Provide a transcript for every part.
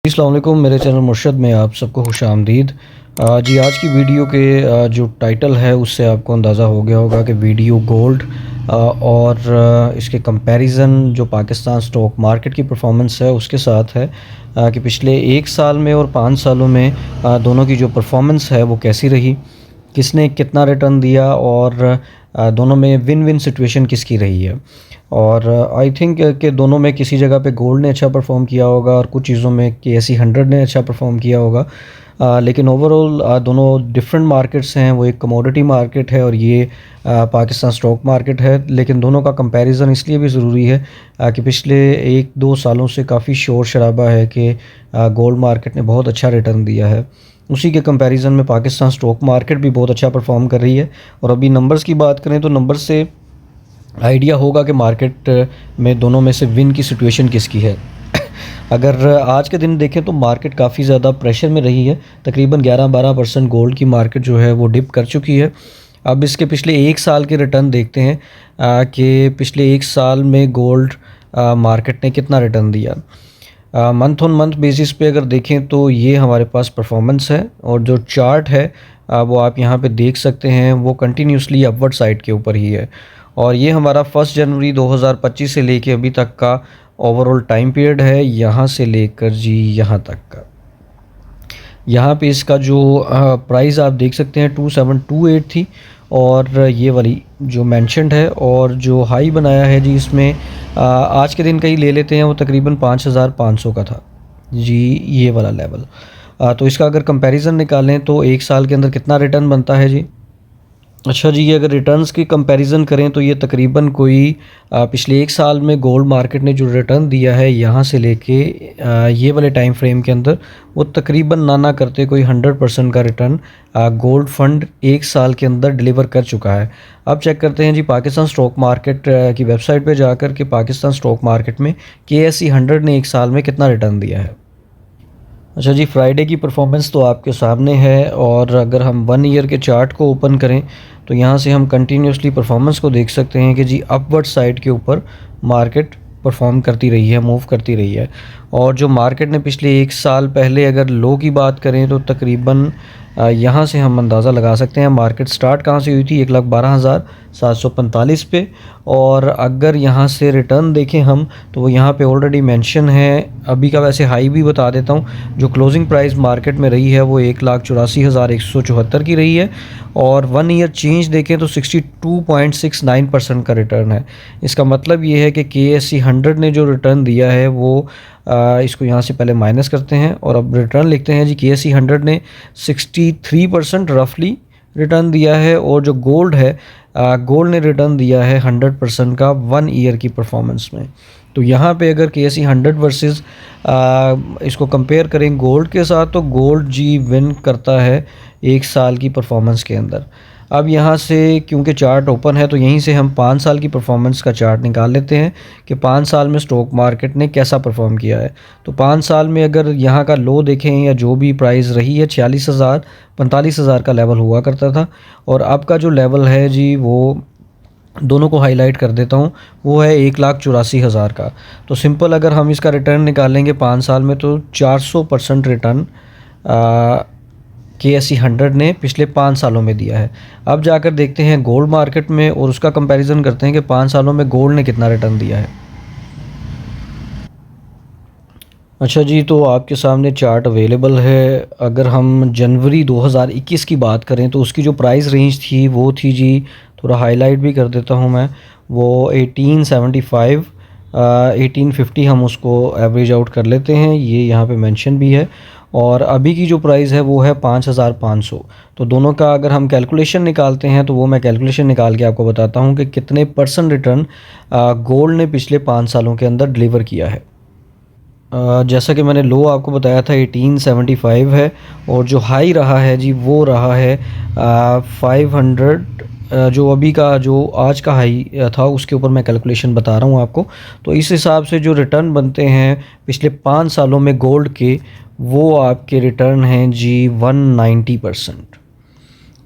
अस्सलाम वालेकुम, मेरे चैनल मुर्शद में आप सबको खुश आमदीद। जी आज की वीडियो के जो टाइटल है उससे आपको अंदाज़ा हो गया होगा कि वीडियो गोल्ड और इसके कंपैरिजन जो पाकिस्तान स्टॉक मार्केट की परफॉर्मेंस है उसके साथ है कि पिछले 1 साल में और 5 सालों में दोनों की जो परफॉर्मेंस है वो कैसी रही, किसने कितना रिटर्न दिया और दोनों में विन विन सिचुएशन किसकी रही है। और आई थिंक कि दोनों में किसी जगह पे गोल्ड ने अच्छा परफॉर्म किया होगा और कुछ चीज़ों में KSE 100 ने अच्छा परफॉर्म किया होगा। लेकिन ओवरऑल दोनों डिफरेंट मार्केट्स हैं। वो एक कमोडिटी मार्केट है और ये पाकिस्तान स्टॉक मार्केट है। लेकिन दोनों का कंपैरिजन इसलिए भी ज़रूरी है कि पिछले 1-2 सालों से काफ़ी शोर शराबा है कि गोल्ड मार्केट ने बहुत अच्छा रिटर्न दिया है। उसी के कंपैरिजन में पाकिस्तान स्टॉक मार्केट भी बहुत अच्छा परफॉर्म कर रही है। और अभी नंबर्स की बात करें तो नंबर से आइडिया होगा कि मार्केट में दोनों में से विन की सिचुएशन किसकी है। अगर आज के दिन देखें तो मार्केट काफ़ी ज़्यादा प्रेशर में रही है। तकरीबन 11-12% गोल्ड की मार्केट जो है वो डिप कर चुकी है। अब इसके पिछले 1 साल के रिटर्न देखते हैं कि पिछले 1 साल में गोल्ड मार्केट ने कितना रिटर्न दिया। मंथ ऑन मंथ बेसिस पे अगर देखें तो ये हमारे पास परफॉर्मेंस है और जो चार्ट है वो आप यहाँ पे देख सकते हैं, वो कंटिन्यूसली अपवर्ड साइड के ऊपर ही है। और ये हमारा 1 जनवरी 2025 से लेके अभी तक का ओवरऑल टाइम पीरियड है, यहाँ से लेकर जी यहाँ तक का। यहाँ पे इसका जो प्राइस आप देख सकते हैं 2728 थी और ये वाली जो मेंशन्ड है, और जो हाई बनाया है जी इसमें आज के दिन का ही ले लेते हैं, वो तकरीबन 5500 का था जी ये वाला लेवल। तो इसका अगर कंपैरिजन निकालें तो 1 साल के अंदर कितना रिटर्न बनता है जी। अच्छा जी, अगर रिटर्न्स की कंपैरिजन करें तो ये तकरीबन कोई पिछले 1 साल में गोल्ड मार्केट ने जो रिटर्न दिया है यहाँ से लेके ये वाले टाइम फ्रेम के अंदर, वो तकरीबन ना करते कोई 100% का रिटर्न गोल्ड फंड 1 साल के अंदर डिलीवर कर चुका है। अब चेक करते हैं जी पाकिस्तान स्टॉक मार्केट की वेबसाइट पे जाकर के पाकिस्तान स्टॉक मार्केट में KSE 100 ने 1 साल में कितना रिटर्न दिया है। अच्छा जी, फ्राइडे की परफॉर्मेंस तो आपके सामने है। और अगर हम 1 ईयर के चार्ट को ओपन करें तो यहाँ से हम कंटिन्यूसली परफॉर्मेंस को देख सकते हैं कि जी अपवर्ड साइड के ऊपर मार्केट परफॉर्म करती रही है, मूव करती रही है। और जो मार्केट ने पिछले 1 साल पहले अगर लो की बात करें तो तकरीबन यहाँ से हम अंदाज़ा लगा सकते हैं मार्केट स्टार्ट कहाँ से हुई थी, 1,12,745 पे। और अगर यहाँ से रिटर्न देखें हम तो वो यहाँ पे ऑलरेडी मेंशन है। अभी का वैसे हाई भी बता देता हूँ, जो क्लोजिंग प्राइस मार्केट में रही है वो 1,84,174 की रही है। और 1 ईयर चेंज देखें तो 62.69% का रिटर्न है। इसका मतलब ये है कि KSE 100 ने जो रिटर्न दिया है वो इसको यहाँ से पहले माइनस करते हैं और अब रिटर्न लिखते हैं जी। KSE 100 ने 63% रफली रिटर्न दिया है और जो गोल्ड है गोल्ड ने रिटर्न दिया है 100% का 1 ईयर की परफॉर्मेंस में। तो यहाँ पे अगर KSE 100 वर्सेस इसको कंपेयर करें गोल्ड के साथ तो गोल्ड जी विन करता है 1 साल की परफॉर्मेंस के अंदर। अब यहाँ से क्योंकि चार्ट ओपन है तो यहीं से हम 5 साल की परफॉर्मेंस का चार्ट निकाल लेते हैं कि 5 साल में स्टॉक मार्केट ने कैसा परफॉर्म किया है। तो 5 साल में अगर यहाँ का लो देखें या जो भी प्राइस रही है 46,000-45,000 का लेवल हुआ करता था। और अब का जो लेवल है जी वो दोनों को हाईलाइट कर देता हूँ, वो है 1,84,000 का। तो सिंपल अगर हम इसका रिटर्न निकालेंगे 5 साल में तो 400% रिटर्न KSE 100 ने पिछले 5 सालों में दिया है। अब जाकर देखते हैं गोल्ड मार्केट में और उसका कंपैरिजन करते हैं कि 5 सालों में गोल्ड ने कितना रिटर्न दिया है। अच्छा जी, तो आपके सामने चार्ट अवेलेबल है। अगर हम जनवरी 2021 की बात करें तो उसकी जो प्राइस रेंज थी वो थी जी, थोड़ा हाईलाइट भी कर देता हूँ मैं, वो 1875 1850 हम उसको एवरेज आउट कर लेते हैं, ये यहाँ पे मेंशन भी है। और अभी की जो प्राइस है वो है 5,500। तो दोनों का अगर हम कैलकुलेशन निकालते हैं तो वो मैं कैलकुलेशन निकाल के आपको बताता हूँ कि कितने % रिटर्न गोल्ड ने पिछले 5 सालों के अंदर डिलीवर किया है। जैसा कि मैंने लो आपको बताया था 1875 है और जो हाई रहा है जी वो रहा है 500। जो अभी का जो आज का हाई था उसके ऊपर मैं कैलकुलेशन बता रहा हूँ आपको। तो इस हिसाब से जो रिटर्न बनते हैं पिछले 5 सालों में गोल्ड के, वो आपके रिटर्न हैं जी 190%।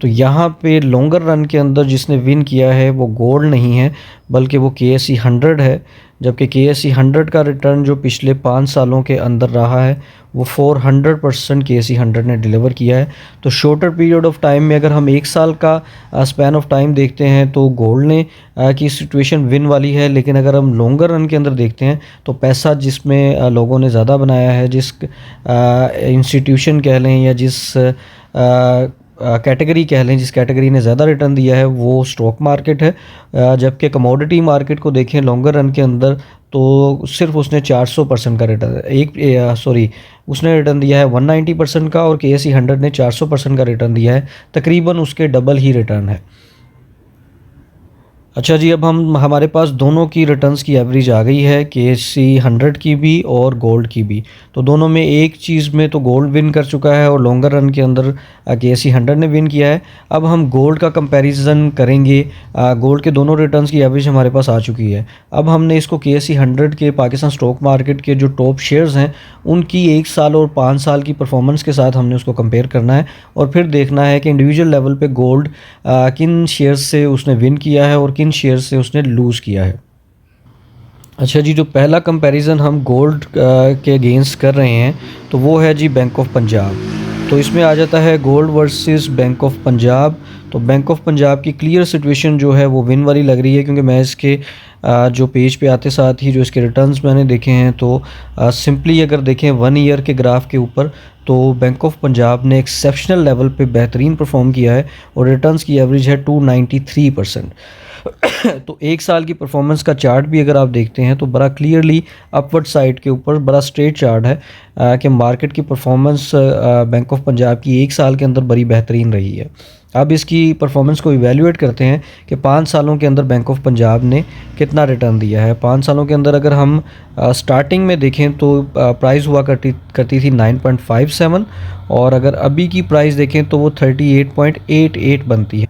तो यहाँ पे लॉन्गर रन के अंदर जिसने विन किया है वो गोल्ड नहीं है बल्कि वो KSE 100 है, जबकि KSE 100 का रिटर्न जो पिछले 5 सालों के अंदर रहा है वो 400% KSE 100 ने डिलीवर किया है। तो शॉर्टर पीरियड ऑफ टाइम में अगर हम 1 साल का स्पैन ऑफ टाइम देखते हैं तो गोल्ड ने की सिचुएशन विन वाली है, लेकिन अगर हम लॉन्गर रन के अंदर देखते हैं तो पैसा जिसमें लोगों ने ज़्यादा बनाया है, जिस इंस्टीट्यूशन कह लें या जिस कैटेगरी कह लें, जिस कैटेगरी ने ज़्यादा रिटर्न दिया है वो स्टॉक मार्केट है। जबकि कमोडिटी मार्केट को देखें लॉन्गर रन के अंदर तो सिर्फ उसने 400% का रिटर्न उसने रिटर्न दिया है 190% का, और KSE 100 ने 400% का रिटर्न दिया है, तकरीबन उसके डबल ही रिटर्न है। अच्छा जी, अब हमारे पास दोनों की रिटर्न्स की एवरेज आ गई है, KSE 100 की भी और गोल्ड की भी। तो दोनों में एक चीज़ में तो गोल्ड विन कर चुका है और लॉन्गर रन के अंदर KSE 100 ने विन किया है। अब हम गोल्ड का कंपैरिजन करेंगे। गोल्ड के दोनों रिटर्न्स की एवरेज हमारे पास आ चुकी है। अब हमने इसको KSE 100 के पाकिस्तान स्टॉक मार्केट के जो टॉप शेयर्स हैं उनकी 1 साल और 5 साल की परफॉर्मेंस के साथ हमने उसको कंपेयर करना है और फिर देखना है कि इंडिविजुअल लेवल पे गोल्ड किन शेयर्स से उसने विन किया है और किन शेयर से उसने लूज़ किया है। अच्छा जी, जो पहला कंपैरिजन हम गोल्ड के अगेंस्ट कर रहे हैं तो वो है जी बैंक ऑफ पंजाब। तो इसमें आ जाता है gold versus bank of Punjab. तो बैंक ऑफ पंजाब की क्लियर सिचुएशन जो है वो विन वाली लग रही है, क्योंकि मैं इसके जो पेज पे आते साथ ही जो इसके रिटर्न्स मैंने देखे हैं तो सिंपली अगर देखें 1 ईयर के ग्राफ के ऊपर तो बैंक ऑफ पंजाब ने एक्सेप्शनल लेवल पे बेहतरीन परफॉर्म किया है और रिटर्न्स की एवरेज है 293%। तो 1 साल की परफॉर्मेंस का चार्ट भी अगर आप देखते हैं तो बड़ा क्लियरली अपवर्ड साइड के ऊपर बड़ा स्ट्रेट चार्ट है कि मार्केट की परफॉर्मेंस बैंक ऑफ पंजाब की 1 साल के अंदर बड़ी बेहतरीन रही है। अब इसकी परफॉर्मेंस को इवैल्यूएट करते हैं कि 5 सालों के अंदर बैंक ऑफ पंजाब ने कितना रिटर्न दिया है। 5 सालों के अंदर अगर हम स्टार्टिंग में देखें तो प्राइस हुआ करती थी 9.57 और अगर अभी की प्राइस देखें तो वो 38.88 बनती है।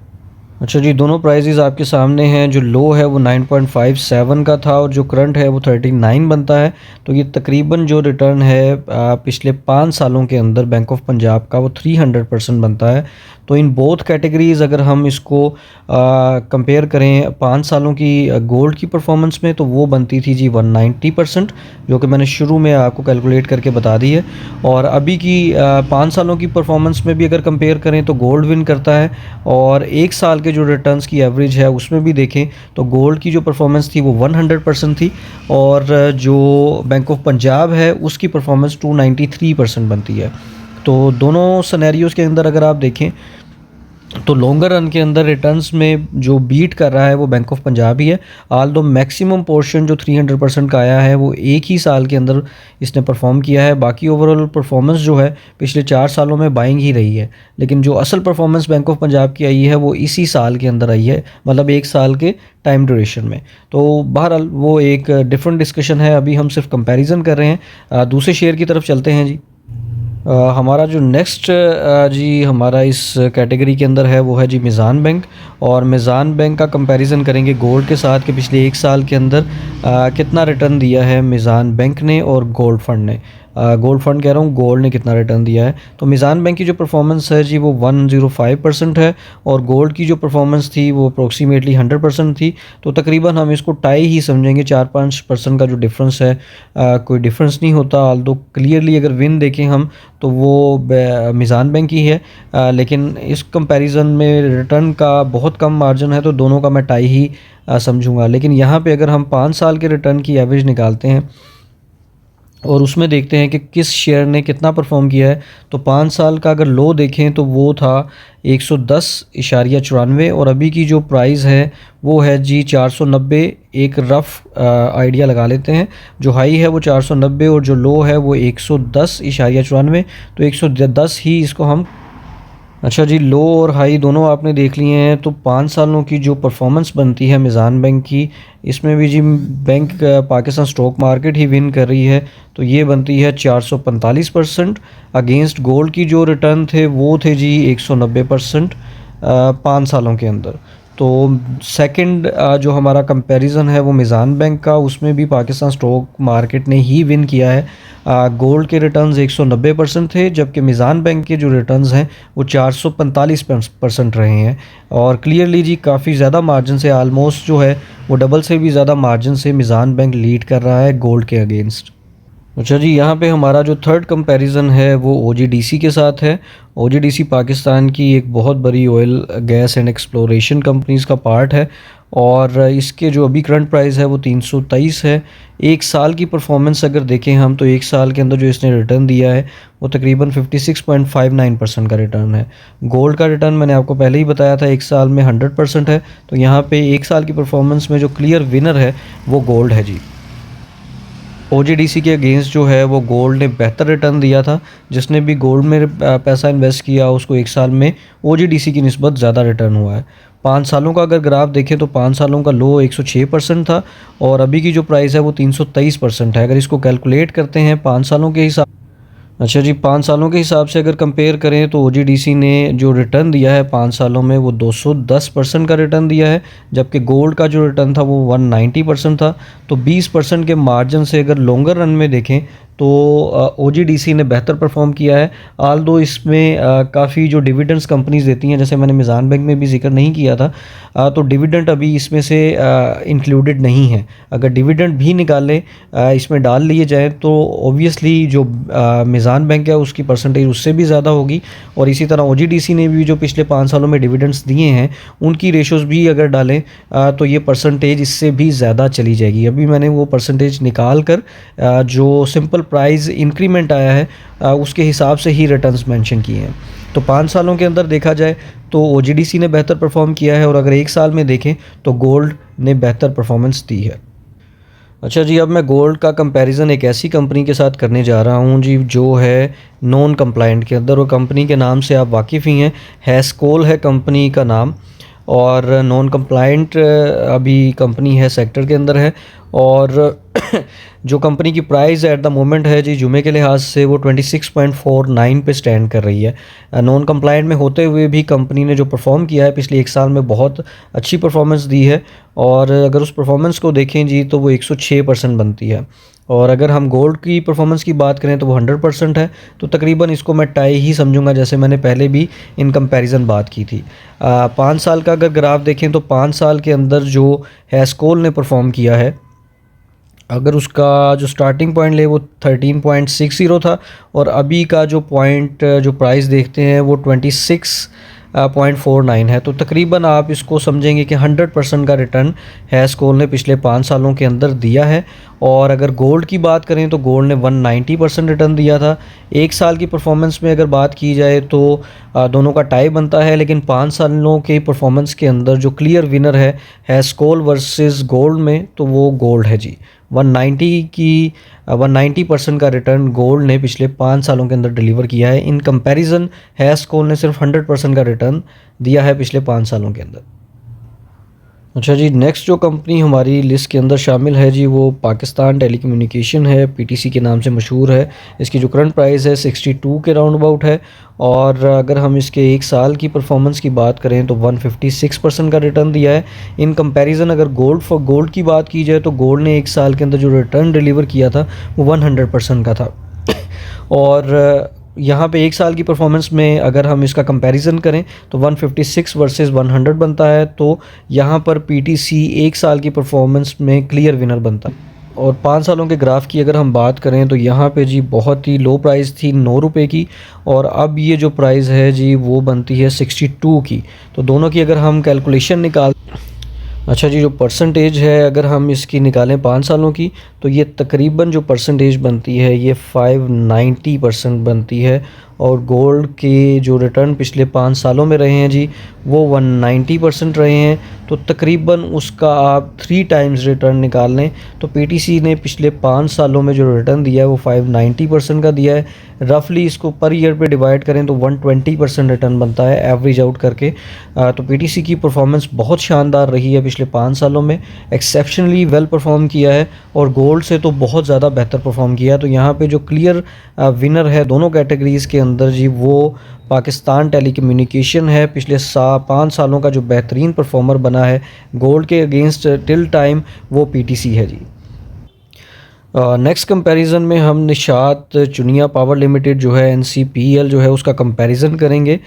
अच्छा जी, दोनों प्राइजेज़ आपके सामने हैं। जो लो है वो 9.57 का था और जो करंट है वो 39 बनता है। तो ये तकरीबन जो रिटर्न है पिछले 5 सालों के अंदर बैंक ऑफ पंजाब का वो 300% बनता है। तो इन बोथ कैटेगरीज़ अगर हम इसको कंपेयर करें 5 सालों की गोल्ड की परफॉर्मेंस में तो वो बनती थी जी 190%, जो कि मैंने शुरू में आपको कैलकुलेट करके बता दी है। और अभी की 5 सालों की परफॉर्मेंस में भी अगर कंपेयर करें तो गोल्ड विन करता है और 1 साल के जो रिटर्न्स की एवरेज है उसमें भी देखें तो गोल्ड की जो परफॉर्मेंस थी वो 100% थी और जो बैंक ऑफ पंजाब है उसकी परफॉर्मेंस 293% बनती है। तो दोनों सिनेरियोज़ के अंदर अगर आप देखें तो लॉन्गर रन के अंदर रिटर्न्स में जो बीट कर रहा है वो बैंक ऑफ पंजाब ही है। आल दो मैक्सिमम पोर्शन जो 300% का आया है वो एक ही साल के अंदर इसने परफॉर्म किया है। बाकी ओवरऑल परफॉर्मेंस जो है पिछले 4 सालों में बाइंग ही रही है, लेकिन जो असल परफॉर्मेंस बैंक ऑफ पंजाब की आई है वो इसी साल के अंदर आई है, मतलब 1 साल के टाइम ड्यूरेशन में। तो बहरहाल वो एक डिफरेंट डिस्कशन है, अभी हम सिर्फ कंपैरिजन कर रहे हैं। दूसरे शेयर की तरफ चलते हैं जी। हमारा जो नेक्स्ट जी हमारा इस कैटेगरी के अंदर है वो है जी मीज़ान बैंक। और मीज़ान बैंक का कंपैरिजन करेंगे गोल्ड के साथ कि पिछले 1 साल के अंदर कितना रिटर्न दिया है मीज़ान बैंक ने और गोल्ड फंड ने। गोल्ड फंड कह रहा हूँ, गोल्ड ने कितना रिटर्न दिया है। तो मीज़ान बैंक की जो परफॉर्मेंस है जी वो 105% है और गोल्ड की जो परफॉर्मेंस थी वो अप्रोक्सीमेटली 100% थी। तो तकरीबन हम इसको टाई ही समझेंगे, 4-5% का जो डिफरेंस है कोई डिफरेंस नहीं होता। आल्दो क्लियरली अगर विन देखें हम तो वो मीज़ान बैंक ही है, लेकिन इस कंपैरिजन में रिटर्न का बहुत कम मार्जिन है तो दोनों का मैं टाई ही समझूंगा। लेकिन यहाँ पे अगर हम 5 साल के रिटर्न की एवरेज निकालते हैं और उसमें देखते हैं कि किस शेयर ने कितना परफॉर्म किया है, तो 5 साल का अगर लो देखें तो वो था 110.94 और अभी की जो प्राइस है वो है जी 490। एक रफ़ आइडिया लगा लेते हैं, जो हाई है वो 490 और जो लो है वो 110.94, तो 110 ही इसको हम। अच्छा जी, लो और हाई दोनों आपने देख लिए हैं। तो 5 सालों की जो परफॉर्मेंस बनती है मीज़ान बैंक की, इसमें भी जी बैंक पाकिस्तान स्टॉक मार्केट ही विन कर रही है, तो ये बनती है 445%। अगेंस्ट गोल्ड की जो रिटर्न थे वो थे जी 190% 5 सालों के अंदर। तो सेकंड जो हमारा कंपैरिजन है वो मीज़ान बैंक का, उसमें भी पाकिस्तान स्टॉक मार्केट ने ही विन किया है। गोल्ड के रिटर्न्स 190% थे, जबकि मीज़ान बैंक के जो रिटर्न्स हैं वो 445% रहे हैं और क्लियरली जी काफ़ी ज़्यादा मार्जिन से, आलमोस्ट जो है वो डबल से भी ज़्यादा मार्जिन से मीज़ान बैंक लीड कर रहा है गोल्ड के अगेंस्ट। अच्छा जी, यहाँ पे हमारा जो थर्ड कंपैरिजन है वो ओजीडीसी के साथ है। ओजीडीसी पाकिस्तान की एक बहुत बड़ी oil gas and exploration companies का पार्ट है और इसके जो अभी करंट प्राइस है वो 323 है। एक साल की परफॉर्मेंस अगर देखें हम तो एक साल के अंदर जो इसने रिटर्न दिया है वो तकरीबन 56.59% का रिटर्न है। गोल्ड का रिटर्न मैंने आपको पहले ही बताया था एक साल में 100% है, तो यहाँ पे एक साल की परफॉर्मेंस में जो क्लियर विनर है वो गोल्ड है जी। ओजीडीसी के अगेंस्ट जो है वो गोल्ड ने बेहतर रिटर्न दिया था। जिसने भी गोल्ड में पैसा इन्वेस्ट किया उसको एक साल में ओजीडीसी की निस्बत ज़्यादा रिटर्न हुआ है। 5 सालों का अगर ग्राफ देखें तो 5 सालों का लो 106% था और अभी की जो प्राइस है वो 323% है। अगर इसको कैलकुलेट करते हैं 5 सालों के हिसाब। अच्छा जी, 5 सालों के हिसाब से अगर कंपेयर करें तो ओजीडीसी ने जो रिटर्न दिया है 5 सालों में वो 210% का रिटर्न दिया है, जबकि गोल्ड का जो रिटर्न था वो 190% था। तो 20% के मार्जिन से अगर लॉन्गर रन में देखें तो ओजीडीसी ने बेहतर परफॉर्म किया है। आल दो इसमें काफ़ी जो डिविडेंड्स कंपनीज देती हैं, जैसे मैंने मीज़ान बैंक में भी जिक्र नहीं किया था, तो डिविडेंड अभी इसमें से इंक्लूडेड नहीं है। अगर डिविडेंड भी निकाले इसमें डाल लिए जाए तो ऑब्वियसली जो मीज़ान बैंक है उसकी परसेंटेज उससे भी ज़्यादा होगी। और इसी तरह ओजीडीसी ने भी जो पिछले 5 सालों में डिविडेंड्स दिए हैं उनकी रेशोज़ भी अगर डालें तो ये परसेंटेज इससे भी ज़्यादा चली जाएगी। अभी मैंने वो परसेंटेज निकाल कर जो सिंपल प्राइस इंक्रीमेंट आया है उसके हिसाब से ही रिटर्न्स मेंशन किए हैं। तो 5 सालों के अंदर देखा जाए तो ओजीडीसी ने बेहतर परफॉर्म किया है और अगर एक साल में देखें तो गोल्ड ने बेहतर परफॉर्मेंस दी है। अच्छा जी, अब मैं गोल्ड का कंपैरिजन एक ऐसी कंपनी के साथ करने जा रहा हूँ जी जो है नॉन कंप्लाइंट के अंदर, और कंपनी के नाम से आप वाकिफ़ ही हैं, हैस्कोल है कंपनी का नाम। और नॉन कंप्लाइंट अभी कंपनी है सेक्टर के अंदर है और जो कंपनी की प्राइस एट द मोमेंट है जी जुमे के लिहाज से वो 26.49 पे स्टैंड कर रही है। नॉन कंप्लाइंट में होते हुए भी कंपनी ने जो परफॉर्म किया है पिछले एक साल में बहुत अच्छी परफॉर्मेंस दी है और अगर उस परफॉर्मेंस को देखें जी तो वो 106% बनती है। और अगर हम गोल्ड की परफॉर्मेंस की बात करें तो वो 100% है। तो तकरीबन इसको मैं टाई ही समझूंगा, जैसे मैंने पहले भी इन कंपैरिजन बात की थी। 5 साल का अगर ग्राफ देखें तो 5 साल के अंदर जो हैस्कोल ने परफॉर्म किया है, अगर उसका जो स्टार्टिंग पॉइंट ले वो 13.60 था और अभी का जो पॉइंट जो प्राइस देखते हैं वो 26.49 है। तो तकरीबन आप इसको समझेंगे कि 100% का रिटर्न हैस्कोल ने पिछले 5 सालों के अंदर दिया है। और अगर गोल्ड की बात करें तो गोल्ड ने 190% रिटर्न दिया था। एक साल की परफॉर्मेंस में अगर बात की जाए तो दोनों का टाई बनता है, लेकिन 5 सालों के परफॉर्मेंस के अंदर जो क्लियर विनर है हैस्कोल वर्सेस गोल्ड में तो वो गोल्ड है जी। 190% का रिटर्न गोल्ड ने पिछले 5 सालों के अंदर डिलीवर किया है। इन कंपैरिजन हैस्कोल ने सिर्फ 100% का रिटर्न दिया है पिछले 5 सालों के अंदर। अच्छा जी, नेक्स्ट जो कंपनी हमारी लिस्ट के अंदर शामिल है जी वो पाकिस्तान टेलीकम्युनिकेशन है, पीटीसी के नाम से मशहूर है। इसकी जो करंट प्राइस है 62 के राउंड अबाउट है और अगर हम इसके एक साल की परफॉर्मेंस की बात करें तो 156% का रिटर्न दिया है। इन कंपैरिजन अगर गोल्ड की बात की जाए तो गोल्ड ने एक साल के अंदर जो रिटर्न डिलीवर किया था वो 100% का था। और यहाँ पे एक साल की परफॉर्मेंस में अगर हम इसका कंपैरिजन करें तो 156 वर्सेस 100 बनता है। तो यहाँ पर पीटीसी एक साल की परफॉर्मेंस में क्लियर विनर बनता है। और 5 सालों के ग्राफ की अगर हम बात करें तो यहाँ पे जी बहुत ही लो प्राइस थी 9 रुपये की और अब ये जो प्राइस है जी वो बनती है 62 की। तो दोनों की अगर हम कैलकुलेशन निकाल, अच्छा जी, जो परसेंटेज है अगर हम इसकी निकालें 5 सालों की तो ये तकरीबन जो परसेंटेज बनती है ये 590% बनती है। और गोल्ड के जो रिटर्न पिछले 5 सालों में रहे हैं जी वो 190% रहे हैं। तो तकरीबन उसका आप 3 टाइम्स रिटर्न निकाल लें तो पीटीसी ने पिछले 5 सालों में जो रिटर्न दिया है वो 590% का दिया है। रफली इसको पर ईयर पे डिवाइड करें तो 120% रिटर्न बनता है एवरेज आउट करके। तो पीटीसी की परफॉर्मेंस बहुत शानदार रही है पिछले 5 सालों में, एक्सेप्शनली वेल परफॉर्म किया है और गोल्ड से तो बहुत ज़्यादा बेहतर परफॉर्म किया है। तो यहाँ पे जो क्लियर विनर है दोनों कैटेगरीज़ के अंदर जी वो पाकिस्तान टेलीकम्युनिकेशन है। पिछले 5 सालों का जो बेहतरीन परफॉर्मर बना है गोल्ड के अगेंस्ट टिल टाइम वो पीटीसी है जी। नेक्स्ट कंपैरिजन में हम निशात चुनिया पावर लिमिटेड जो है NCPL जो है उसका कंपैरिजन करेंगे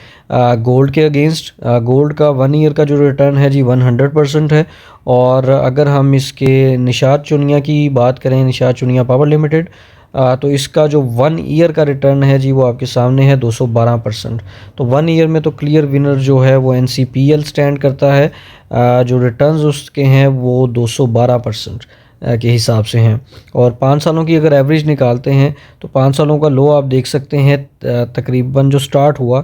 गोल्ड के अगेंस्ट। गोल्ड का 1 ईयर का जो रिटर्न है जी 100% है। और अगर हम इसके निशात चुनिया की बात करें, निशात चुनिया पावर लिमिटेड, तो इसका जो 1 ईयर का रिटर्न है जी वो आपके सामने है 212%। तो 1 ईयर में तो क्लियर विनर जो है वो NCPL स्टैंड करता है। जो रिटर्न्स उसके हैं वो 212% के हिसाब से हैं। और 5 सालों की अगर एवरेज निकालते हैं तो 5 सालों का लो आप देख सकते हैं, तकरीबन जो स्टार्ट हुआ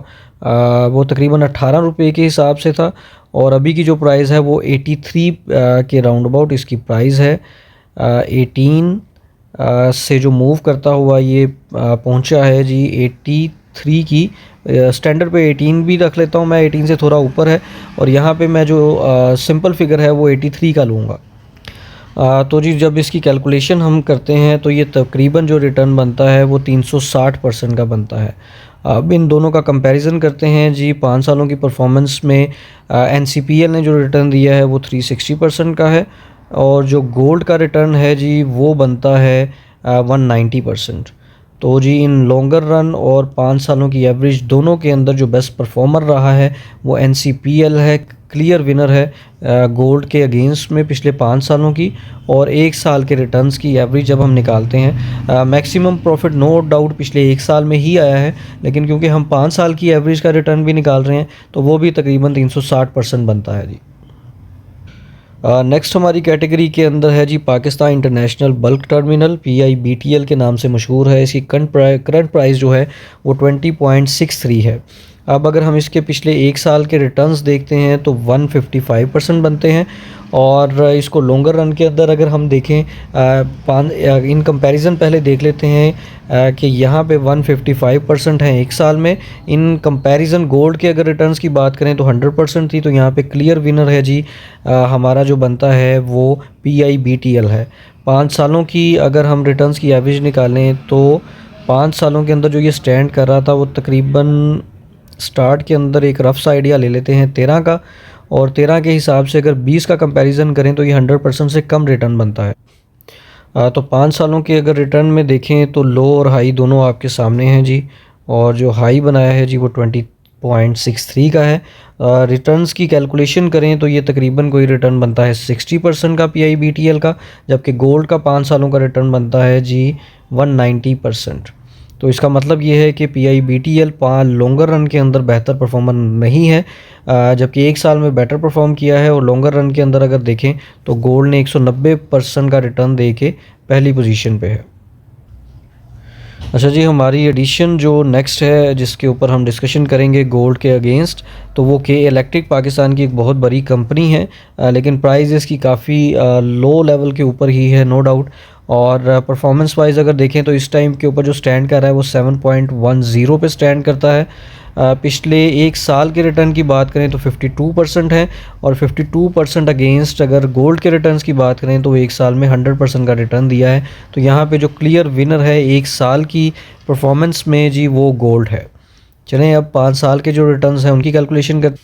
वो तकरीबन 18 रुपये के हिसाब से था। और अभी की जो प्राइस है वो 83 के राउंड अबाउट इसकी प्राइस है। 18 से जो मूव करता हुआ ये पहुंचा है जी 83 की। स्टैंडर्ड पे 18 भी रख लेता हूँ मैं, 18 से थोड़ा ऊपर है। और यहाँ पे मैं जो सिंपल फिगर है वो 83 का लूँगा। तो जी जब इसकी कैलकुलेशन हम करते हैं तो ये तकरीबन जो रिटर्न बनता है वो 360% का बनता है। अब इन दोनों का कंपैरिजन करते हैं जी। 5 सालों की परफॉर्मेंस में NCPL ने जो रिटर्न दिया है वो 360% का है। और जो गोल्ड का रिटर्न है जी वो बनता है 190%। तो जी इन लॉन्गर रन और 5 सालों की एवरेज दोनों के अंदर जो बेस्ट परफॉर्मर रहा है वो NCPL है, क्लियर विनर है गोल्ड के अगेंस्ट में पिछले 5 सालों की। और 1 साल के रिटर्न्स की एवरेज जब हम निकालते हैं, मैक्सिमम प्रॉफिट नो डाउट पिछले 1 साल में ही आया है, लेकिन क्योंकि हम 5 साल की एवरेज का रिटर्न भी निकाल रहे हैं तो वो भी तकरीबन 360% बनता है जी। नेक्स्ट हमारी कैटेगरी के अंदर है जी Pakistan international bulk terminal, PIBTL के नाम से मशहूर है। इसकी करंट प्राइस जो है वो 20.63 है। अब अगर हम इसके पिछले 1 साल के रिटर्न्स देखते हैं तो 155% बनते हैं। और इसको लॉन्गर रन के अंदर अगर हम देखें, इन कंपैरिजन पहले देख लेते हैं कि यहाँ पे 155% है 1 साल में। इन कंपैरिजन गोल्ड के अगर रिटर्न्स की बात करें तो 100% थी, तो यहाँ पे क्लियर विनर है जी हमारा जो बनता है वो PIBTL है। 5 सालों की अगर हम रिटर्न्स की एवरेज निकालें तो 5 सालों के अंदर जो ये स्टैंड कर रहा था वो तकरीबन स्टार्ट के अंदर एक रफ सा आइडिया ले लेते हैं 13 का। और 13 के हिसाब से अगर 20 का कंपैरिजन करें तो ये 100% से कम रिटर्न बनता है। तो 5 सालों के अगर रिटर्न में देखें तो लो और हाई दोनों आपके सामने हैं जी। और जो हाई बनाया है जी वो 20.63 का है। रिटर्न्स की कैलकुलेशन करें तो ये तकरीबन कोई रिटर्न बनता है 60% का PIBTL का, जबकि गोल्ड का 5 सालों का रिटर्न बनता है जी 190%। तो इसका मतलब ये है कि PIBTL लॉन्गर रन के अंदर बेहतर परफॉर्मर नहीं है, जबकि 1 साल में बेटर परफॉर्म किया है। और लॉन्गर रन के अंदर अगर देखें तो गोल्ड ने 190% का रिटर्न दे के पहली पोजीशन पे है। अच्छा जी, हमारी एडिशन जो नेक्स्ट है जिसके ऊपर हम डिस्कशन करेंगे गोल्ड के अगेंस्ट, तो वो के इलेक्ट्रिक पाकिस्तान की एक बहुत बड़ी कंपनी है, लेकिन प्राइस इसकी काफ़ी लो लेवल के ऊपर ही है नो डाउट। और परफॉर्मेंस वाइज अगर देखें तो इस टाइम के ऊपर जो स्टैंड कर रहा है वो 7.10 पे स्टैंड करता है। पिछले 1 साल के रिटर्न की बात करें तो 52% है। और 52% अगेंस्ट अगर गोल्ड के रिटर्न्स की बात करें तो 1 साल में 100% का रिटर्न दिया है। तो यहाँ पे जो क्लियर विनर है 1 साल की परफॉर्मेंस में जी वो गोल्ड है। चलें अब 5 साल के जो रिटर्न्स हैं उनकी कैलकुलेशन कर।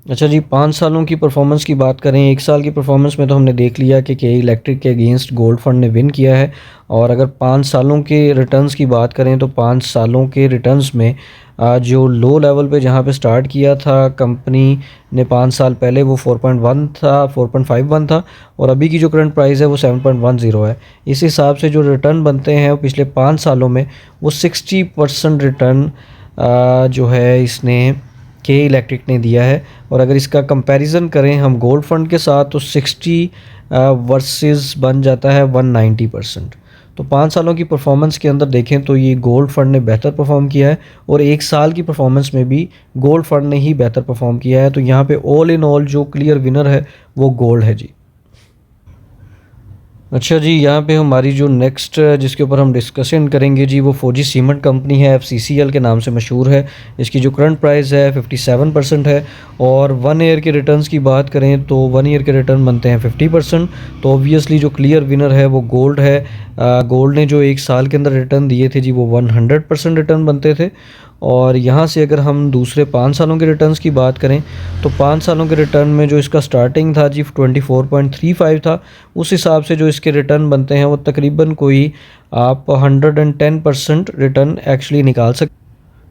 अच्छा जी, 5 सालों की परफॉर्मेंस की बात करें, 1 साल की परफॉर्मेंस में तो हमने देख लिया कि इलेक्ट्रिक के अगेंस्ट गोल्ड फंड ने विन किया है। और अगर 5 सालों के रिटर्न्स की बात करें तो 5 सालों के रिटर्न्स में जो लो लेवल पे जहाँ पे स्टार्ट किया था कंपनी ने 5 साल पहले वो 4.1 था, 4.51 था। और अभी की जो करंट प्राइस है वो 7.10 है। इस हिसाब से जो रिटर्न बनते हैं वो पिछले 5 सालों में वो 60% रिटर्न जो है इसने के इलेक्ट्रिक ने दिया है। और अगर इसका कंपैरिजन करें हम गोल्ड फंड के साथ तो 60 वर्सेस बन जाता है 190%। तो 5 सालों की परफॉर्मेंस के अंदर देखें तो ये गोल्ड फंड ने बेहतर परफॉर्म किया है। और 1 साल की परफॉर्मेंस में भी गोल्ड फंड ने ही बेहतर परफॉर्म किया है। तो यहाँ पे ऑल इन ऑल जो क्लियर विनर है वो गोल्ड है जी। अच्छा जी, यहाँ पे हमारी जो नेक्स्ट जिसके ऊपर हम डिस्कशन करेंगे जी वो फौजी सीमेंट कंपनी है, FCCL के नाम से मशहूर है। इसकी जो करंट प्राइस है 57% है। और 1 ईयर के रिटर्न्स की बात करें तो 1 ईयर के रिटर्न बनते हैं 50%। तो ऑब्वियसली जो क्लियर विनर है वो गोल्ड है। गोल्ड ने जो 1 साल के अंदर रिटर्न दिए थे जी वो 100% रिटर्न बनते थे। और यहाँ से अगर हम दूसरे 5 सालों के रिटर्न्स की बात करें तो 5 सालों के रिटर्न में जो इसका स्टार्टिंग था जी 24.35 था, उस हिसाब से जो इसके रिटर्न बनते हैं वो तकरीबन कोई आप 110% रिटर्न एक्चुअली निकाल सकते।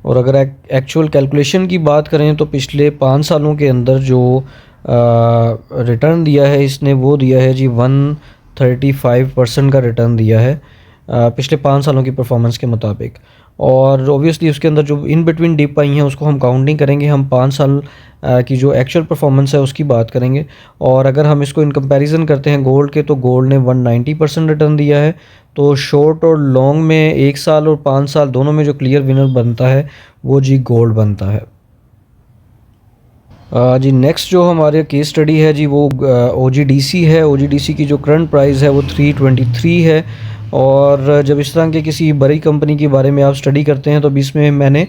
और अगर एक्चुअल कैलकुलेशन की बात करें तो पिछले 5 सालों के अंदर जो रिटर्न दिया है इसने वो दिया है जी 135% का रिटर्न दिया है पिछले 5 सालों की परफॉर्मेंस के मुताबिक। और ऑब्वियसली उसके अंदर जो इन बिटवीन डिप आई हैं उसको हम काउंट नहीं करेंगे, हम 5 साल की जो एक्चुअल परफॉर्मेंस है उसकी बात करेंगे। और अगर हम इसको इन कंपैरिजन करते हैं गोल्ड के, तो गोल्ड ने 190% रिटर्न दिया है। तो शॉर्ट और लॉन्ग में 1 साल और 5 साल दोनों में जो क्लियर विनर बनता है वो जी गोल्ड बनता है। जी नेक्स्ट जो हमारे केस स्टडी है जी वो OGDC है। OGDC की जो करंट प्राइस है वो 323 है। और जब इस तरह के किसी बड़ी कंपनी के बारे में आप स्टडी करते हैं तो अभी इसमें मैंने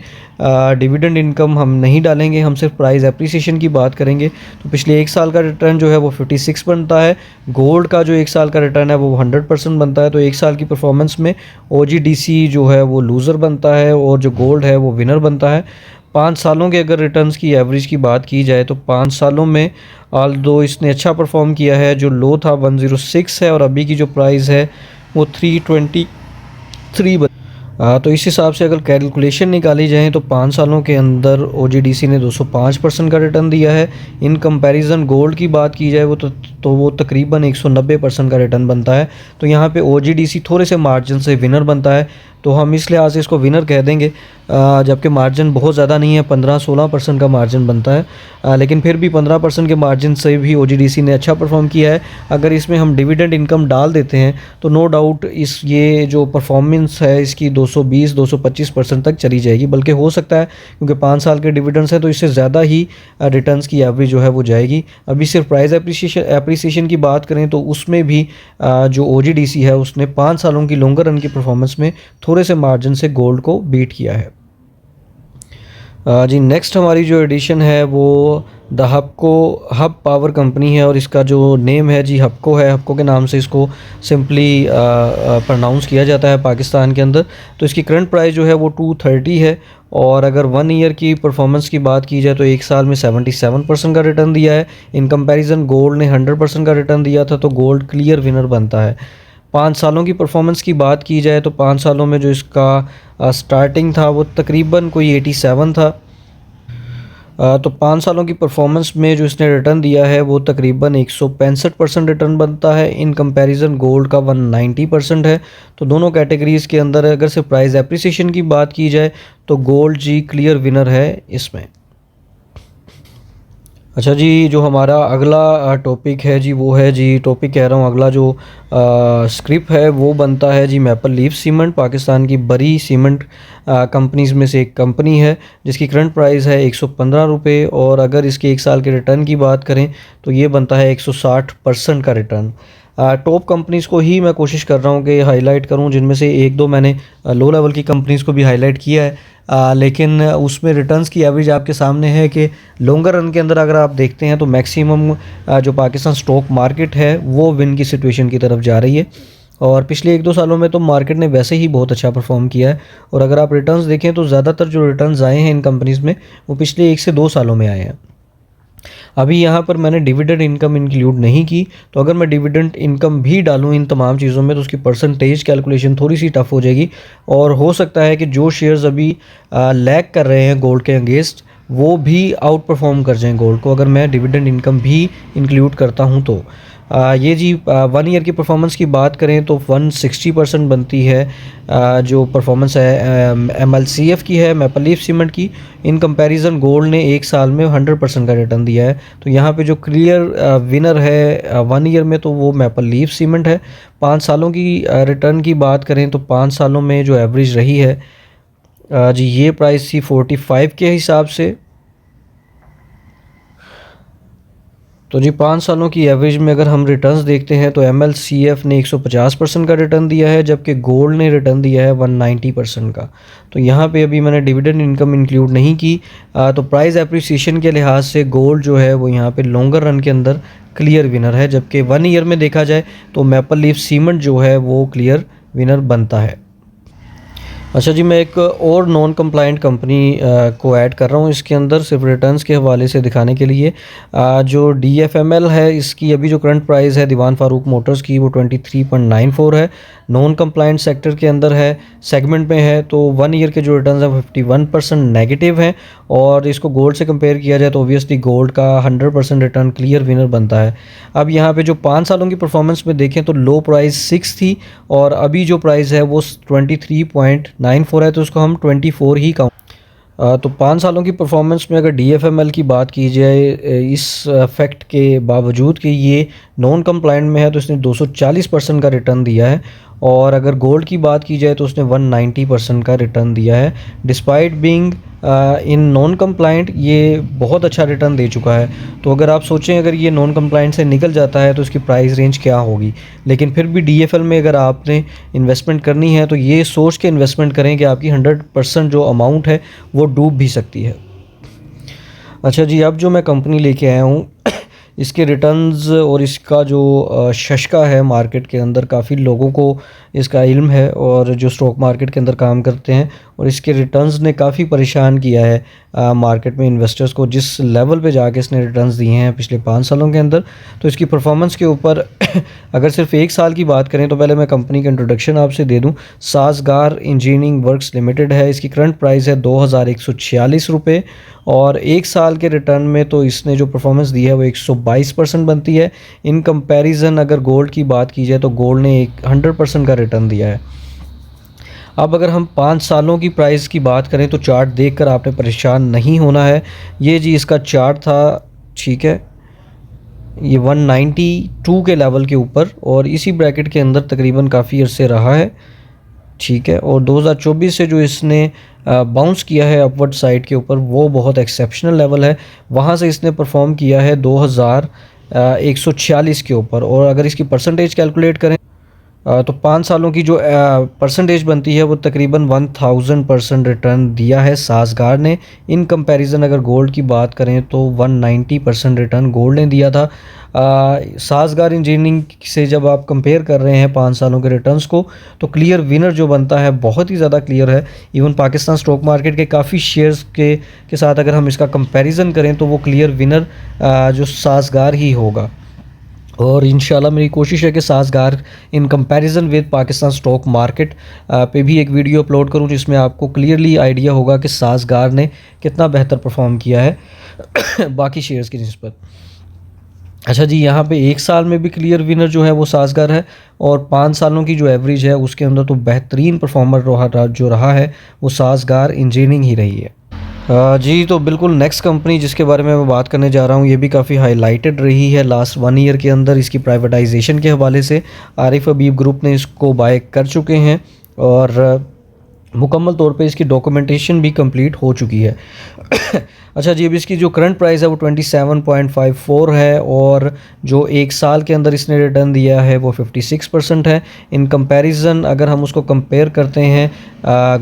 डिविडेंड इनकम हम नहीं डालेंगे, हम सिर्फ प्राइस एप्रिसिएशन की बात करेंगे। तो पिछले 1 साल का रिटर्न जो है वो 56 बनता है। गोल्ड का जो 1 साल का रिटर्न है वो 100% बनता है। तो 1 साल की परफॉर्मेंस में OGDC जो है वो लूज़र बनता है और जो गोल्ड है वो विनर बनता है। 5 सालों के अगर रिटर्न्स की एवरेज की बात की जाए तो 5 सालों में ऑल्दो इसने अच्छा परफॉर्म किया है। जो लो था 106 है और अभी की जो प्राइस है वो 323 तो इस हिसाब से अगर कैलकुलेशन निकाली जाए तो 5 सालों के अंदर OGDC ने 205% का रिटर्न दिया है। इन कंपैरिजन गोल्ड की बात की जाए तो वो तकरीबन 190% का रिटर्न बनता है। तो यहाँ पे OGDC थोड़े से मार्जिन से विनर बनता है, तो हम इस लिहाज से इसको विनर कह देंगे। जबकि मार्जिन बहुत ज़्यादा नहीं है, 15-16% का मार्जिन बनता है, लेकिन फिर भी 15% के मार्जिन से भी OGDC ने अच्छा परफॉर्म किया है। अगर इसमें हम डिविडेंड इनकम डाल देते हैं तो नो डाउट ये जो परफॉर्मेंस है इसकी 220-225% तक चली जाएगी, बल्कि हो सकता है क्योंकि 5 साल के डिविडेंड्स हैं तो इससे ज़्यादा ही रिटर्न्स की एवरेज जो है वो जाएगी। अभी सिर्फ प्राइस एप्रिसिएशन की बात करें तो उसमें भी जो OGDC है उसने 5 सालों की लॉन्गर रन की परफॉर्मेंस में थोड़े से मार्जिन से गोल्ड को बीट किया है। जी नेक्स्ट हमारी जो एडिशन है वो द हब पावर कंपनी है और इसका जो नेम है जी हबको है। हबको के नाम से इसको सिंपली प्रोनाउंस किया जाता है पाकिस्तान के अंदर। तो इसकी करंट प्राइस जो है वो 230 है। और अगर 1 ईयर की परफॉर्मेंस की बात की जाए तो 1 साल में 77% का रिटर्न दिया है। इन कंपैरिजन गोल्ड ने 100% का रिटर्न दिया था, तो गोल्ड क्लियर विनर बनता है। 5 सालों की परफॉर्मेंस की बात की जाए तो 5 सालों में जो इसका स्टार्टिंग था वो तकरीबन कोई 87 था। तो 5 सालों की परफॉर्मेंस में जो इसने रिटर्न दिया है वो तकरीबन 165% रिटर्न बनता है। इन कंपैरिजन गोल्ड का 190% है। तो दोनों कैटेगरीज़ के अंदर अगर से प्राइस एप्रिसिएशन की बात की जाए तो गोल्ड जी क्लियर विनर है इसमें। अच्छा जी, जो हमारा अगला टॉपिक है जी वो है जी, टॉपिक कह रहा हूँ, अगला जो स्क्रिप्ट है वो बनता है जी मैपल लीफ सीमेंट। पाकिस्तान की बड़ी सीमेंट कंपनीज़ में से एक कंपनी है जिसकी करंट प्राइस है 115 रुपये। और अगर इसके 1 साल के रिटर्न की बात करें तो ये बनता है 160% का रिटर्न। टॉप कंपनीज़ को ही मैं कोशिश कर रहा हूँ कि हाईलाइट करूँ, जिनमें से 1-2 मैंने लो लेवल की कंपनीज़ को भी हाईलाइट किया है। लेकिन उसमें रिटर्न्स की एवरेज आपके सामने है कि लॉन्गर रन के अंदर अगर आप देखते हैं तो मैक्सिमम जो पाकिस्तान स्टॉक मार्केट है वो विन की सिचुएशन की तरफ जा रही है। और पिछले 1-2 सालों में तो मार्केट ने वैसे ही बहुत अच्छा परफॉर्म किया है। और अगर आप रिटर्न्स देखें तो ज़्यादातर जो रिटर्न्स आए हैं इन कंपनीज़ में वो पिछले 1 से 2 सालों में आए हैं। अभी यहाँ पर मैंने डिविडेंड इनकम इंक्लूड नहीं की, तो अगर मैं डिविडेंड इनकम भी डालूँ इन तमाम चीज़ों में तो उसकी परसेंटेज कैलकुलेशन थोड़ी सी टफ हो जाएगी। और हो सकता है कि जो शेयर्स अभी लैग कर रहे हैं गोल्ड के अगेंस्ट वो भी आउट परफॉर्म कर जाएँ गोल्ड को, अगर मैं डिविडेंड इनकम भी इंक्लूड करता हूँ तो। ये जी 1 ईयर की परफॉर्मेंस की बात करें तो 160% बनती है। जो परफॉर्मेंस है MLCF की है, मैपल लीफ सीमेंट की। इन कंपैरिजन गोल्ड ने 1 साल में 100% का रिटर्न दिया है। तो यहाँ पे जो क्लियर विनर है 1 ईयर में तो वो मैपल लीफ सीमेंट है। 5 सालों की रिटर्न की बात करें तो 5 सालों में जो एवरेज रही है जी ये प्राइस थी 45 के हिसाब से। तो जी 5 सालों की एवरेज में अगर हम रिटर्न्स देखते हैं तो MLCF ने 150% का रिटर्न दिया है, जबकि गोल्ड ने रिटर्न दिया है 190% का। तो यहाँ पे अभी मैंने डिविडेंड इनकम इंक्लूड नहीं की। तो प्राइस एप्रिसिएशन के लिहाज से गोल्ड जो है वो यहाँ पे लॉन्गर रन के अंदर क्लियर विनर है, जबकि 1 ईयर में देखा जाए तो मैपल लीफ सीमेंट जो है वो क्लियर विनर बनता है। अच्छा जी, मैं एक और नॉन कंप्लायंट कंपनी को ऐड कर रहा हूँ इसके अंदर, सिर्फ रिटर्न्स के हवाले से दिखाने के लिए। जो DFML है, इसकी अभी जो करंट प्राइस है दीवान फारूक मोटर्स की, वो 23.94 है। नॉन कंप्लायंट सेक्टर के अंदर है, सेगमेंट में है, तो 1 ईयर के जो रिटर्न्स हैं 51% नेगेटिव हैं। और इसको गोल्ड से कंपेयर किया जाए तो ऑब्वियसली गोल्ड का 100% रिटर्न क्लियर विनर बनता है। अब यहाँ पे जो 5 सालों की परफॉर्मेंस में देखें तो लो प्राइस 6 थी, और अभी जो प्राइस है वो 23.94 है, तो उसको हम 24 ही काउंट। तो 5 सालों की परफॉर्मेंस में अगर DFML की बात की जाए, इस फैक्ट के बावजूद कि ये नॉन कंप्लायंट में है, तो इसने 240% का रिटर्न दिया है। और अगर गोल्ड की बात की जाए तो उसने 190% का रिटर्न दिया है। Despite being in non compliant, ये बहुत अच्छा रिटर्न दे चुका है। तो अगर आप सोचें, अगर ये नॉन कंप्लायंट से निकल जाता है तो इसकी प्राइस रेंज क्या होगी। लेकिन फिर भी DFL में अगर आपने इन्वेस्टमेंट करनी है तो ये सोच के इन्वेस्टमेंट करें कि आपकी 100% जो अमाउंट है वो डूब भी सकती है। अच्छा जी, अब जो मैं कंपनी लेके आया हूँ इसके रिटर्न्स और इसका जो शशका है मार्केट के अंदर, काफ़ी लोगों को इसका इल्म है, और जो स्टॉक मार्केट के अंदर काम करते हैं, और इसके रिटर्न्स ने काफ़ी परेशान किया है मार्केट में इन्वेस्टर्स को। जिस लेवल पे जाके इसने रिटर्न्स दिए हैं पिछले 5 सालों के अंदर, तो इसकी परफॉर्मेंस के ऊपर अगर सिर्फ 1 साल की बात करें तो पहले मैं कंपनी का इंट्रोडक्शन आपसे दे दूं। साज़गार इंजीनियरिंग वर्क्स लिमिटेड है, इसकी करंट प्राइस है 2146 रुपये, और 1 साल के रिटर्न में तो इसने जो परफॉर्मेंस दी है वो 122% बनती है। इन कंपैरिजन अगर गोल्ड की बात की जाए तो गोल्ड ने 100% का रिटर्न दिया है। अब अगर हम 5 सालों की प्राइस की बात करें तो चार्ट देखकर आपने परेशान नहीं होना है। ये जी इसका चार्ट था, ठीक है, ये 192 के लेवल के ऊपर और इसी ब्रैकेट के अंदर तकरीबन काफ़ी अरसे रहा है, ठीक है। और 2024 से जो इसने बाउंस किया है अपवर्ड साइड के ऊपर, वो बहुत एक्सेप्शनल लेवल है। वहाँ से इसने परफॉर्म किया है 2146 के ऊपर, और अगर इसकी परसेंटेज कैलकुलेट करें तो 5 सालों की जो परसेंटेज बनती है वो तकरीबन 1000% रिटर्न दिया है साज़गार ने। इन कंपैरिजन अगर गोल्ड की बात करें तो 190% रिटर्न गोल्ड ने दिया था। साज़गार इंजीनियरिंग से जब आप कंपेयर कर रहे हैं 5 सालों के रिटर्न्स को, तो क्लियर विनर जो बनता है बहुत ही ज़्यादा क्लियर है। इवन पाकिस्तान स्टॉक मार्केट के काफ़ी शेयर्स के साथ अगर हम इसका कंपैरिजन करें तो वो क्लियर विनर जो साज़गार ही होगा। और इंशाल्लाह मेरी कोशिश है कि साज़गार in comparison with Pakistan stock market पे भी एक वीडियो अपलोड करूं, जिसमें आपको क्लियरली आइडिया होगा कि साज़गार ने कितना बेहतर परफॉर्म किया है बाकी शेयर्स की निस्बत। अच्छा जी, यहाँ पे 1 साल में भी क्लियर विनर जो है वो साज़गार है, और 5 सालों की जो एवरेज है उसके अंदर तो बेहतरीन परफॉर्मर जो रहा है वो साज़गार इंजीनियरिंग ही रही है। जी, तो बिल्कुल नेक्स्ट कंपनी जिसके बारे में मैं बात करने जा रहा हूँ, ये भी काफ़ी हाईलाइटेड रही है लास्ट 1 ईयर के अंदर। इसकी प्राइवेटाइजेशन के हवाले से आरिफ हबीब ग्रुप ने इसको बाय कर चुके हैं, और मुकम्मल तौर पे इसकी डॉक्यूमेंटेशन भी कंप्लीट हो चुकी है। अच्छा जी, अब इसकी जो करंट प्राइस है वो 27.54 है, और जो 1 साल के अंदर इसने रिटर्न दिया है वो 56% है। इन कंपैरिजन अगर हम उसको कंपेयर करते हैं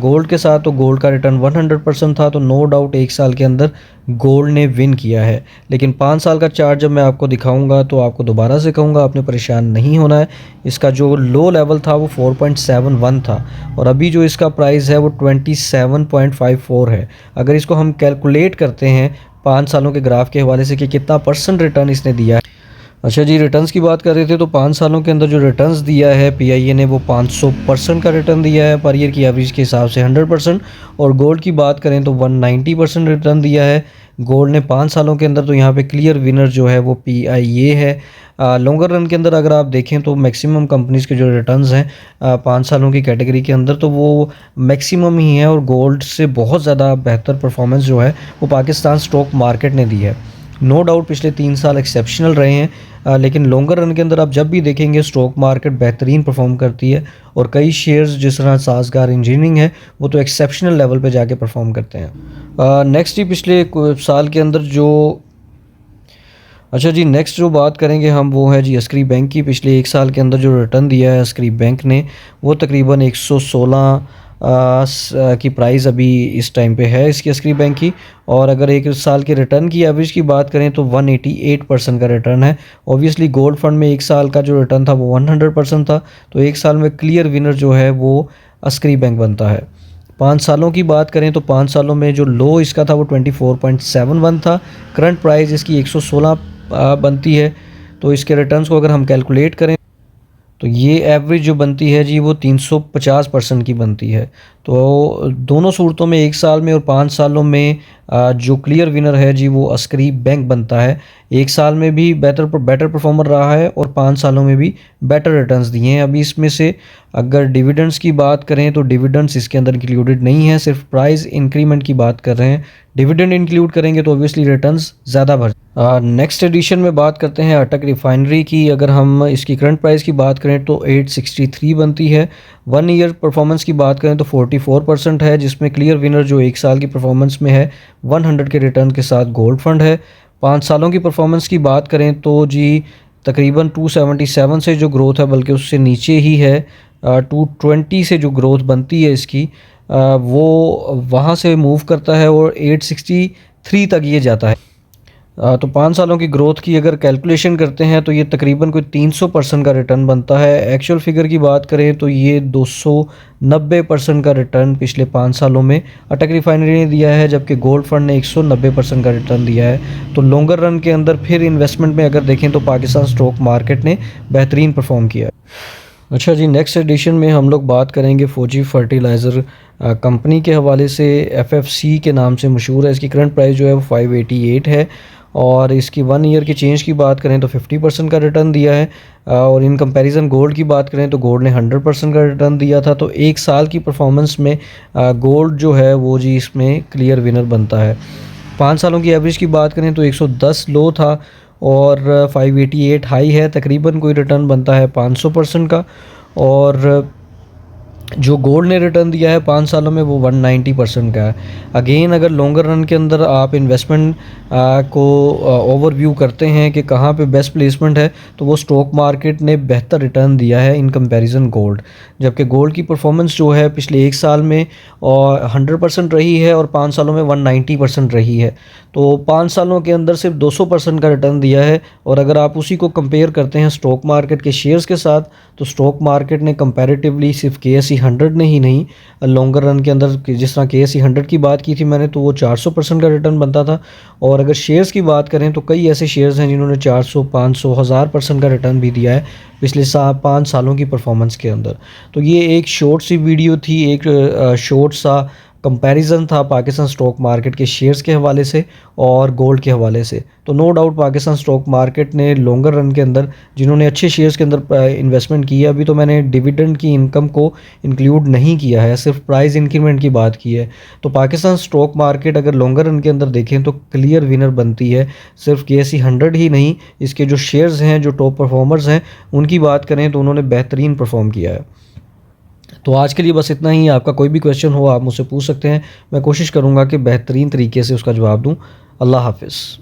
गोल्ड के साथ, तो गोल्ड का रिटर्न 100% था, तो नो डाउट 1 साल के अंदर गोल्ड ने विन किया है। लेकिन 5 साल का चार्ट जब मैं आपको दिखाऊंगा तो आपको दोबारा से कहूँगा आपने परेशान नहीं होना है। इसका जो लो लेवल था वो 4.71 था, और अभी जो इसका प्राइस है वो 27.54 है। अगर इसको हम कैलकुलेट करते हैं 5 सालों के ग्राफ के हवाले से कि कितना परसेंट रिटर्न इसने दिया है। अच्छा जी, रिटर्न्स की बात कर रहे थे, तो 5 सालों के अंदर जो रिटर्न्स दिया है PIA ने वो 500% का रिटर्न दिया है पर ईयर की एवरेज के हिसाब से 100%। और गोल्ड की बात करें तो 190% रिटर्न दिया है गोल्ड ने 5 सालों के अंदर। तो यहाँ पे क्लियर विनर जो है वो PIA है। लॉन्गर रन के अंदर अगर आप देखें तो मैक्सिमम कंपनीज़ के जो रिटर्न्स हैं 5 सालों की कैटेगरी के अंदर, तो वो मैक्सिमम ही है, और गोल्ड से बहुत ज़्यादा बेहतर परफॉर्मेंस जो है वो पाकिस्तान स्टॉक मार्केट ने दी है। नो डाउट पिछले 3 साल एक्सेप्शनल रहे हैं, लेकिन लॉन्गर रन के अंदर आप जब भी देखेंगे स्टॉक मार्केट बेहतरीन परफॉर्म करती है, और कई शेयर्स जिस तरह साज़गार इंजीनियरिंग है वो तो एक्सेप्शनल लेवल पे जाके परफॉर्म करते हैं। नेक्स्ट ही पिछले साल के अंदर जो अच्छा जी, नेक्स्ट जो बात करेंगे हम वो है जी अस्करी बैंक की। पिछले 1 साल के अंदर जो रिटर्न दिया है अस्करी बैंक ने वो तकरीबन 116 की प्राइस अभी इस टाइम पे है इसकी अस्करी बैंक की। और अगर 1 साल के रिटर्न की एवरेज की बात करें तो 188% का रिटर्न है। ऑब्वियसली गोल्ड फंड में 1 साल का जो रिटर्न था वो 100% था, तो 1 साल में क्लियर विनर जो है वो अस्करी बैंक बनता है। 5 सालों की बात करें तो 5 सालों में जो लो इसका था वो 24.71 था। करंट प्राइस इसकी 116 बनती है। तो इसके रिटर्न्स को अगर हम कैलकुलेट करें तो ये एवरेज जो बनती है जी वो 350% की बनती है। तो दोनों सूरतों में 1 साल में और 5 सालों में जो क्लियर विनर है जी वो अस्करी बैंक बनता है। 1 साल में भी बेटर परफॉर्मर रहा है और 5 सालों में भी बेटर रिटर्न्स दिए हैं। अभी इसमें से अगर डिविडेंड्स की बात करें तो डिविडेंड्स इसके अंदर इंक्लूडेड नहीं है, सिर्फ प्राइस इंक्रीमेंट की बात कर रहे हैं। डिविडेंड इंक्लूड करेंगे तो ऑब्वियसली रिटर्न्स ज़्यादा बढ़। नेक्स्ट एडिशन में बात करते हैं अटक रिफाइनरी की। अगर हम इसकी करंट प्राइस की बात करें तो 863 बनती है। 1 ईयर परफॉर्मेंस की बात करें तो 44% है, जिसमें क्लियर विनर जो 1 साल की परफॉर्मेंस में है 100 के रिटर्न के साथ गोल्ड फंड है। 5 सालों की परफॉर्मेंस की बात करें तो जी तकरीबन 277 से जो ग्रोथ है बल्कि उससे नीचे ही है। 220 से जो ग्रोथ बनती है इसकी वो वहाँ से मूव करता है और 863 तक ये जाता है। तो 5 सालों की ग्रोथ की अगर कैलकुलेशन करते हैं तो ये तकरीबन कोई 300% का रिटर्न बनता है। एक्चुअल फिगर की बात करें तो ये 290% का रिटर्न पिछले 5 सालों में अटक रिफाइनरी ने दिया है, जबकि गोल्ड फंड ने 190% का रिटर्न दिया है। तो लॉन्गर रन के अंदर फिर इन्वेस्टमेंट में अगर देखें तो पाकिस्तान स्टॉक मार्केट ने बेहतरीन परफॉर्म किया है। अच्छा जी, नेक्स्ट एडिशन में हम लोग बात करेंगे फौजी फर्टिलाइज़र कंपनी के हवाले से। एफएफसी के नाम से मशहूर है। इसकी करंट प्राइस जो है वो 588 है और इसकी 1 ईयर की चेंज की बात करें तो 50% का रिटर्न दिया है। और इन कंपैरिजन गोल्ड की बात करें तो गोल्ड ने 100% का रिटर्न दिया था। तो 1 साल की परफॉर्मेंस में गोल्ड जो है वो जी इसमें क्लियर विनर बनता है। 5 सालों की एवरेज की बात करें तो 110 लो था और 588 हाई है। तकरीबन कोई रिटर्न बनता है 500% का। और जो गोल्ड ने रिटर्न दिया है 5 सालों में वो 190% का है। अगेन अगर लॉन्गर रन के अंदर आप इन्वेस्टमेंट को ओवरव्यू करते हैं कि कहाँ पे बेस्ट प्लेसमेंट है तो वो स्टॉक मार्केट ने बेहतर रिटर्न दिया है इन कंपैरिजन गोल्ड। जबकि गोल्ड की परफॉर्मेंस जो है पिछले 1 साल में और 100% रही है और 5 सालों में 190% रही है। तो 5 सालों के अंदर सिर्फ 200% का रिटर्न दिया है। और अगर आप उसी को कंपेयर करते हैं स्टॉक मार्केट के शेयर्स के साथ तो स्टॉक मार्केट ने कंपैरेटिवली सिर्फ KSE 100 ने ही नहीं, लॉन्गर रन के अंदर जिस तरह KSE 100 की बात की थी मैंने तो वो 400% का रिटर्न बनता था। और अगर शेयर्स की बात करें तो कई ऐसे शेयर्स हैं जिन्होंने 400, 500, 1000% का रिटर्न भी दिया है पिछले 5 सालों की परफॉर्मेंस के अंदर। तो ये एक शॉर्ट सी वीडियो थी, एक शॉर्ट सा कंपैरिजन था पाकिस्तान स्टॉक मार्केट के शेयर्स के हवाले से और गोल्ड के हवाले से। तो no doubt Pakistan stock market ने लॉन्गर रन के अंदर जिन्होंने अच्छे शेयर्स के अंदर इन्वेस्टमेंट की है, अभी तो मैंने डिविडेंड की इनकम को इंक्लूड नहीं किया है, सिर्फ प्राइस इंक्रीमेंट की बात की है। तो पाकिस्तान स्टॉक मार्केट अगर लॉन्गर रन के अंदर देखें तो क्लियर विनर बनती है। सिर्फ KSE 100 ही नहीं, इसके जो शेयर्स हैं जो टॉप परफॉर्मर्स हैं उनकी बात करें तो उन्होंने बेहतरीन परफॉर्म किया है। तो आज के लिए बस इतना ही। आपका कोई भी क्वेश्चन हो आप मुझसे पूछ सकते हैं, मैं कोशिश करूँगा कि बेहतरीन तरीके से उसका जवाब दूँ। अल्लाह हाफ़िज़।